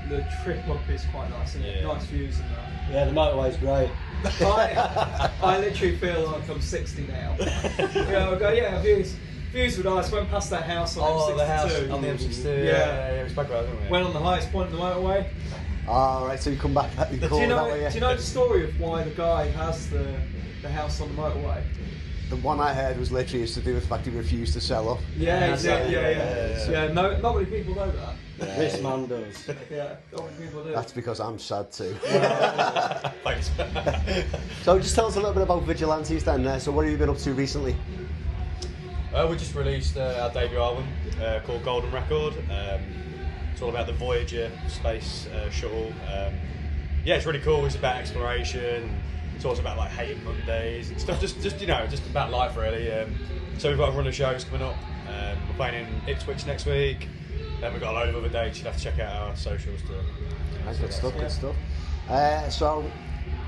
the trip up is quite nice, isn't it? Nice views and that. Yeah, the motorway's great. I literally feel like I'm 60 now. I go, yeah, views were nice. Went past that house on M62. The house on the M62. Yeah, it was back right, wasn't it? Went on the highest point of the motorway. Right, so you come back that Do you know the story of why the guy has the house on the motorway? The one I heard was literally to do with the fact he refused to sell up. Yeah. No, not many people know that. This man does. Yeah, not many people do. That's because I'm sad too. Thanks. So just tell us a little bit about Vigilantes then. So what have you been up to recently? We just released our debut album called Golden Record. It's all about the Voyager space shuttle. Yeah, it's really cool. It's about exploration. It's also about like hating Mondays and stuff. Just about life really. So we've got a run of shows coming up. We're playing in Ipswich next week. Then we've got a load of other dates. You'd have to check out our socials to. Good stuff. So,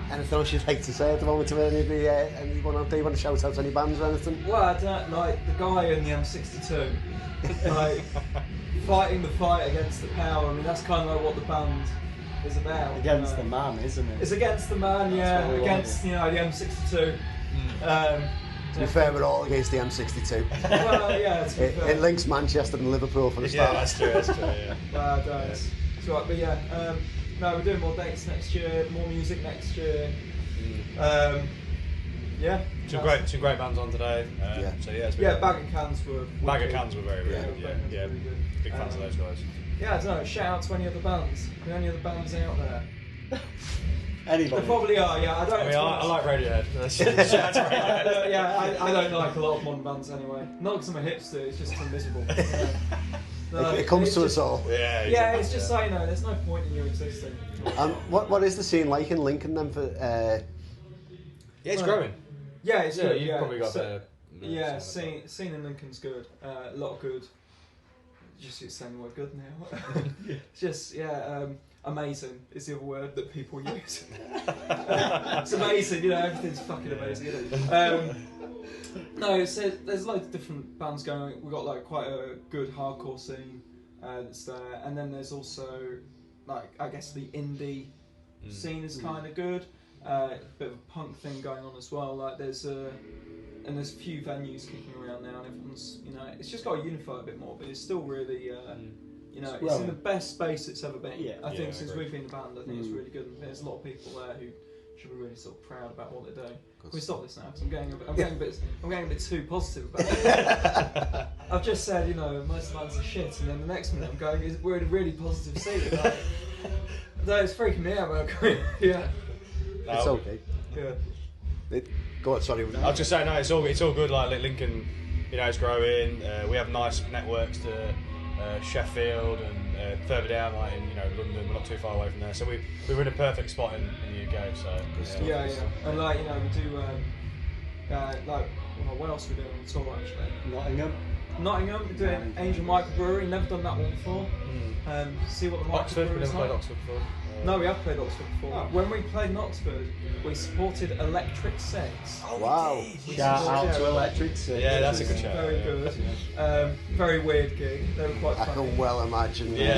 anything else you'd like to say at the moment to any of the? You want to shout out to any bands or anything? Well, I don't like the guy in the M62, like fighting the fight against the power. I mean, that's kind of like what the band is about. Against the man, isn't it? It's against the man, yeah. Against the M62. To be fair, we're all against the M62. Well, yeah. It links Manchester and Liverpool for the start. Yeah, that's true. Yeah. It's right, but yeah. No, we're doing more dates next year, more music next year. Yeah. Two great bands on today. So yeah. Bag of Cans were. Bag of Cans were very good. Yeah. Big fans of those guys. Yeah, I don't know. Shout out to any other bands. Are there any other bands out there? Anybody? There probably are. Yeah, I like Radiohead. Shout out to Radiohead. I don't like a lot of modern bands anyway. Not because I'm a hipster. It's just I'm miserable. It comes to us all. Yeah, it's just like there's no point in you existing. What is the scene like in Lincoln then for? Yeah, it's growing. Yeah, it's good. You've probably got better. Yeah, scene in Lincoln's good. A lot of good. Just saying the word good now. Just amazing is the other word that people use. It's amazing, everything's fucking amazing. No, there's loads of different bands going. We've got like quite a good hardcore scene that's there, and then there's also like I guess the indie scene is kind of good. Bit of a punk thing going on as well. Like there's a few venues kicking around now, and everyone's it's just got to unify a bit more. But it's still really it's in the best space it's ever been. I think since we've been a band, I think it's really good. And there's a lot of people there who should be really sort of proud about what they're doing. Can we stop this now? Because I'm getting a bit too positive about it. I've just said most bands are shit, and then the next minute I'm going we're in a really positive scene. No, it's freaking me out. Yeah. It's okay. Yeah. Go on, sorry. I was just saying, it's all good. Like Lincoln, it's growing. We have nice networks to Sheffield and further down, like in London. We're not too far away from there, so we're in a perfect spot in the UK. So yeah. And we do what else are we doing on tour actually? Nottingham, we're doing Angel Microbrewery. Never done that one before. See what the Oxford. We microbrewery is never played like. Oxford before. No, we have played Oxford before. When we played in Oxford, we supported Electric Six. Oh wow! Shout out to Electric Six. Yeah, that's a good shout. Very good. Very weird gig. They were quite funny. I can well imagine. Yeah.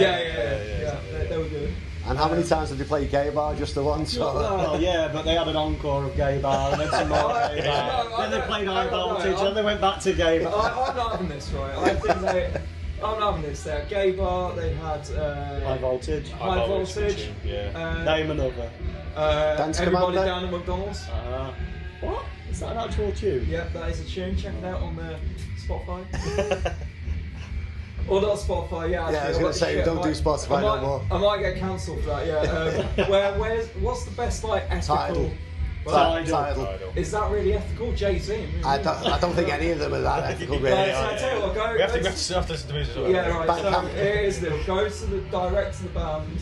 They were good. And how many times did you play Gay Bar? Just the once? Well, yeah, but they had an encore of Gay Bar and then some more Gay Bar. Then they played High Voltage and they went back to Gay Bar. I'm not having this, right? I think I'm not having this. They had Gay Bar, they had High Voltage. High Voltage. Name another. Dance Everybody Commander. Down at McDonald's. What? Is that an actual tune? Yep, that is a tune. Check it out on Spotify. Or not Spotify, yeah. I was going to say, don't do Spotify no more. I might get cancelled for that, yeah. What's the best, ethical... Tidal. Is that really ethical? Jay-Z? I don't think any of them are that ethical, really. Right, so I tell you what, we have to listen to music as well. Yeah, right, so here is the go to the direct to the band,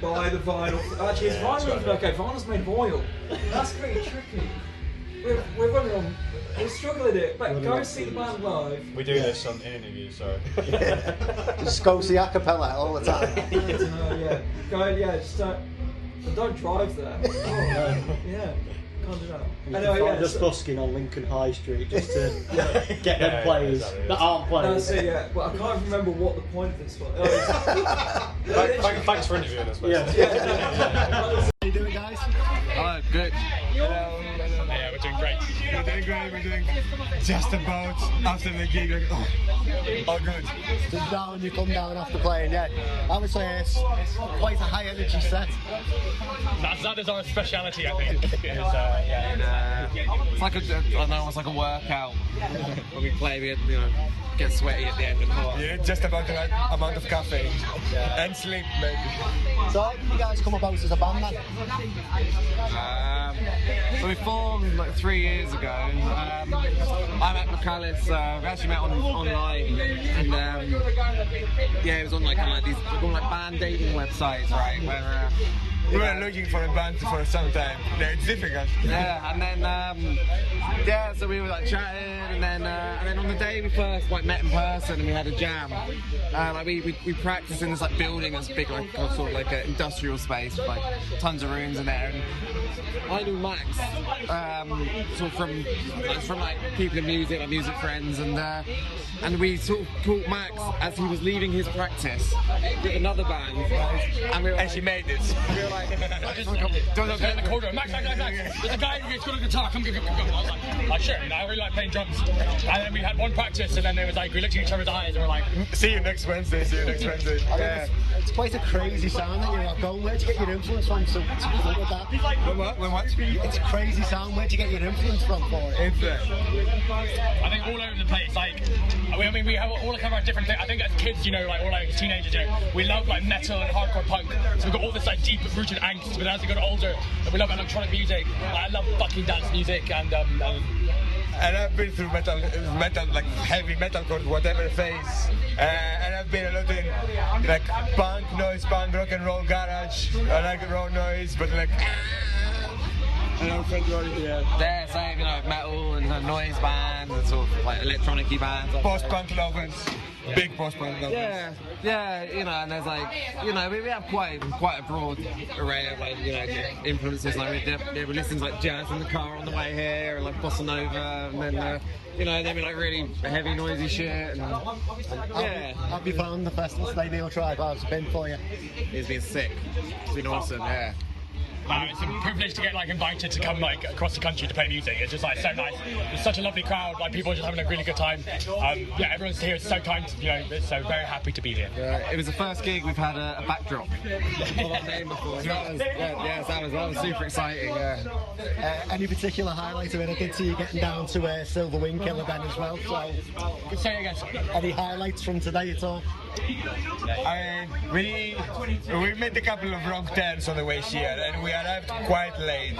buy the vinyl. Actually, is vinyl even okay? Vinyl's made of oil. That's pretty tricky. we're running on. We're struggling it. But go and see the band live. We do this on in interviews, sorry. Just go see a cappella all the time. Yeah. Go, just don't drive there. Yeah. Can't do that. Anyway, yeah, just busking on Lincoln High Street just to get them players that aren't playing. That's it, yeah. But I can't remember what the point of this was. Thanks for interviewing us, mate. How you doing, guys? Oh, good. Yeah, we're doing great. We're doing great. We're doing just about after the gig. Like, oh, good. So now when you come down after playing, yeah, I would say it's quite a high energy set. That is our speciality, I think. It's like it's like a workout. When we play, we get sweaty at the end and hot. Yeah, just about the right amount of caffeine and sleep, maybe. So how did you guys come about as a band then? So we formed like 3 years ago. I met McAllis. We actually met online, and it was on like these band dating websites, right? Where we were looking for a band for some time. It's difficult. Yeah, and then so we were like chatting, and then on the day we first met in person and we had a jam. We practiced in this building that's big, sort of like an industrial space with tons of rooms in there. And I knew Max, sort of from people in music, music friends, and we sort of caught Max as he was leaving his practice with another band, and she made it. We were like, don't in the corner. Max. There's a guy who's got a guitar. Come. I was like, sure. I really like playing drums. And then we had one practice, and then it was we looked at each other's eyes, and we're like, see you next Wednesday. Yeah. It's quite a crazy sound that you're going. Where'd you get your influence from? So with that. What? It's a crazy sound. Where'd you get your influence from for it? I think all over the place. We have all kind of different things. I think as kids, or as teenagers, we love metal and hardcore punk. So we've got all this deep-rooted angst. But as we got older, we love electronic music. I love fucking dance music and I've been through metal, like heavy metalcore, whatever phase, and I've been a lot in punk, noise punk, rock and roll, garage. I like raw noise, but same, metal and noise bands and sort of electronic-y bands. Post-punk lovers, big post-punk lovers. And there's we have quite a broad array of influences. We listen to jazz in the car on the way here, and bossa nova, and then then we really heavy, noisy shit. Have you found the festival today, Neotribe? How's it been for you? It's been sick. It's been awesome. Yeah. It's a privilege to get invited to come across the country to play music. It's just so nice. It's such a lovely crowd. People are just having a really good time. Everyone's here. It's so kind. So very happy to be here. It was the first gig we've had a backdrop of our name before. So that was super exciting. Yeah. Any particular highlights of it? I did see you getting down to Silver Wing Killer then as well. So say again. Any highlights from today at all? We made a couple of wrong turns on the way here, and we arrived quite late.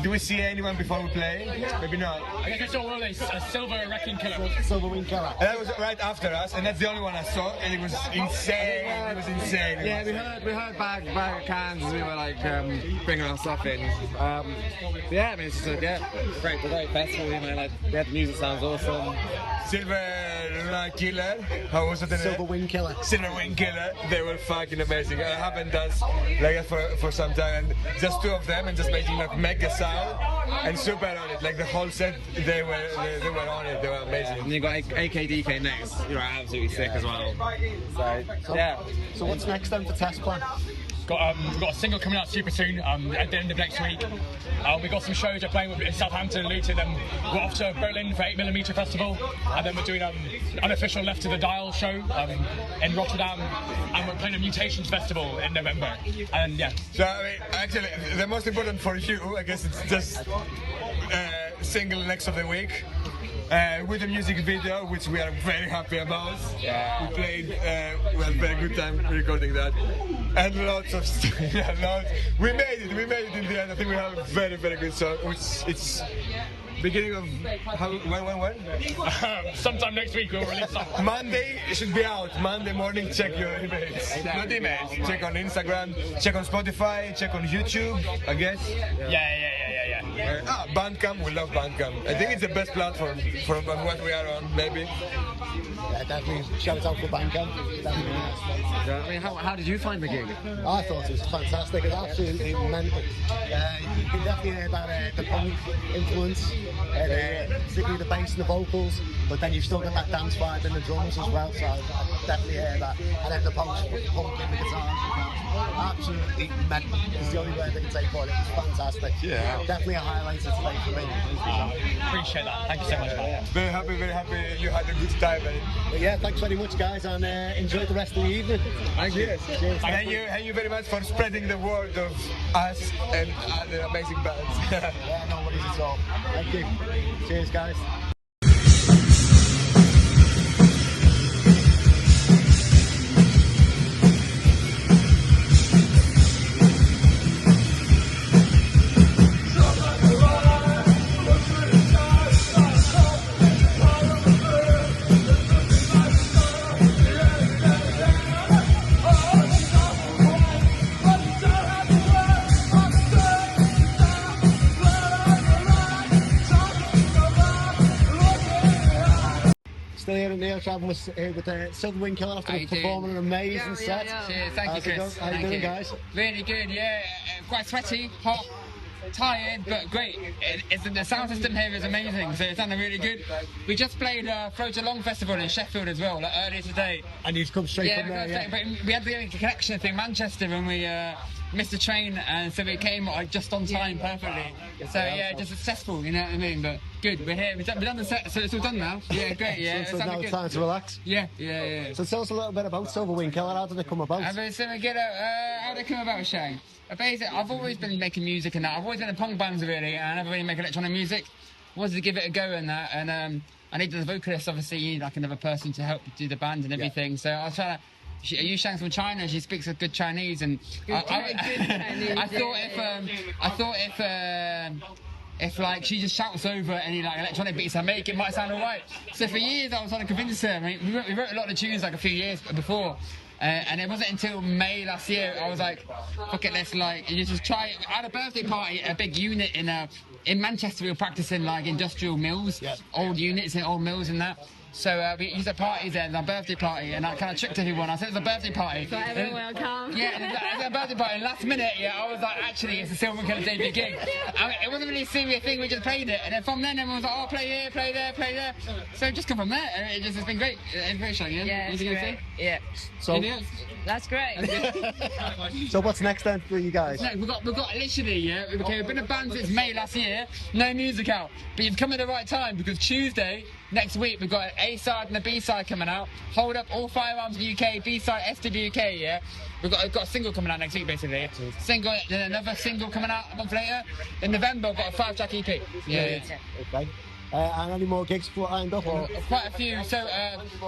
Did we see anyone before we played? Maybe not. I guess I saw one of those Silver Wrecking Killer. Silver Wing Killer. And that was right after us, and that's the only one I saw, and it was insane. It was insane. Yeah, we heard bag of cans as we were bringing our stuff in. It's just a great festival. The music sounds awesome. Silver Killer. How was it? Silver Wing Killer. Silver Wing Killer. They were fucking amazing. I haven't danced like that for some time, and just two of them, and just making mega sound and super on it. The whole set, they were on it. They were amazing. And you got AKDK next. You're absolutely sick as well. So what's next then for Test Plan? We've got a single coming out super soon at the end of next week. We've got some shows we're playing in Southampton and Luton, and we're off to Berlin for 8mm Festival, and then we're doing an unofficial Left to the Dial show in Rotterdam, and we're playing a Mutations Festival in November. And So actually, the most important for you, I guess, it's just single next of the week. With the music video, which we are very happy about. Yeah. We played, we had a very good time recording that. And lots of stuff. We made it in the end. I think we have a very, very good song, which it's beginning of, when? Sometime next week we'll release something. Monday it should be out. Monday morning, check your emails. Not emails, check on Instagram, check on Spotify, check on YouTube, I guess. Yeah. Bandcamp, we love Bandcamp. I think it's the best platform from what we are on, maybe. Yeah, definitely. Shout out for Bandcamp. Definitely nice place. I mean, how did you find the gig? I thought it was fantastic. It was absolutely mental. You can definitely hear that the punk influence, particularly the bass and the vocals. But then you've still got that dance vibe in the drums as well. So I definitely hear that. And then the punk in the guitars. Absolutely mental. It's the only word I can say for it. It was fantastic. Yeah. Definitely a highlight of today for me. Appreciate that. Thank you so much, man. Very happy you had a good time, man. But yeah, thanks very much, guys, and enjoy the rest of the evening. Thank you. Cheers. Thank you very much for spreading the word of us and other amazing bands. Yeah, no worries at all. Thank you. Cheers, guys. Still here at Neotribe, was here with Silver Wing Killer after performing an amazing set. Cheers, thank you, Chris. How you doing, guys? Really good, yeah. Quite sweaty, hot, tired, but great. The sound system here is amazing, so it's sounding really good. We just played Float Along Festival in Sheffield as well, like earlier today. And you've come straight from there, but we had the connection through Manchester and we missed the train, and so we came just on time perfectly. So yeah, just successful, you know what I mean? But good, we're here. We've done the set, so it's all done now. Yeah, great. Yeah, so now it's time to relax. Yeah. So tell us a little bit about Silver Wing Killer. How did it come about? How did it come about, Shane? Basically, I've always been making music and that. I've always been in punk bands really, and I never really make electronic music. Wanted to give it a go and that, and I needed a vocalist. Obviously, you need like another person to help do the band and everything. So I was trying to. Yu Shang's from China. She speaks a good Chinese, and I thought if like she just shouts over any like electronic beats I make, it might sound alright. So for years I was trying to convince her. I mean, we wrote a lot of tunes like a few years before. And it wasn't until May last year I was like, fuck it, let's like you just try it. I had a birthday party at a big unit in Manchester. We were practicing like industrial mills, old units in old mills and that. So we used to parties there, our birthday party, and I kind of tricked everyone. I said it was a birthday party. So everyone will come. Yeah, and it was a birthday party. And last minute, I was like, actually, it's a Silver Killer debut gig. I mean, it wasn't really a serious thing. We just played it, and then from then, everyone was like, oh, play here, play there, play there. So just come from there, and it's been great. It's very shiny. Yeah, it's great. Yeah. So that's great. So what's next then for you guys? We've got literally, we've been a band since May last year, no music out, but you've come at the right time because Tuesday next week we've got an A-side and a B-side coming out. Hold Up, All Firearms UK, B-side SWK, We've got a single coming out next week basically. Single, then another single coming out a month later. In November we've got a 5-track EP. Okay. And any more gigs lined up? Or? Quite a few. So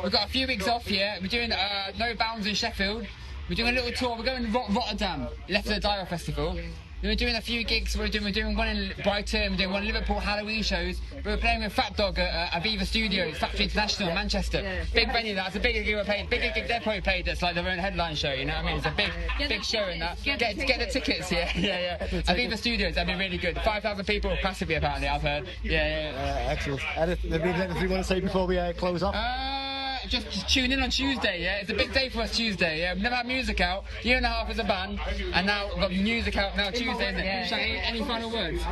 we've got a few weeks off. We're doing No Bounds in Sheffield. We're doing a little tour. We're going to Rotterdam, left of the Darwen Festival. We're doing a few gigs. We're doing one in Brighton. We're doing one in Liverpool Halloween shows. We're playing with Fat Dog at Aviva Studios, Factory International in Manchester. Big venue. That's a bigger gig we played. Bigger gig they've probably played. That's like their own headline show. You know what I mean? It's a big show in that. Get the tickets. Yeah. Aviva Studios. That'd be really good. 5,000 people passively apparently. I've heard. Yeah. Excellent. Anything you want to say before we close off? Just tune in on Tuesday, It's a big day for us Tuesday, We've never had music out, year and a half as a band, and now we've got music out now Tuesday, isn't it? Any final words?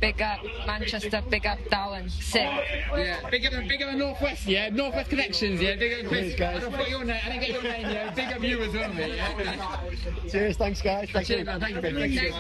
Big up Manchester, big up Darwen, sick. Yeah, big up the Northwest, Northwest connections, big up Chris. I don't put your name, I didn't get your name, Big up you as well, mate. Cheers, thanks guys. Cheers, man. Thank you.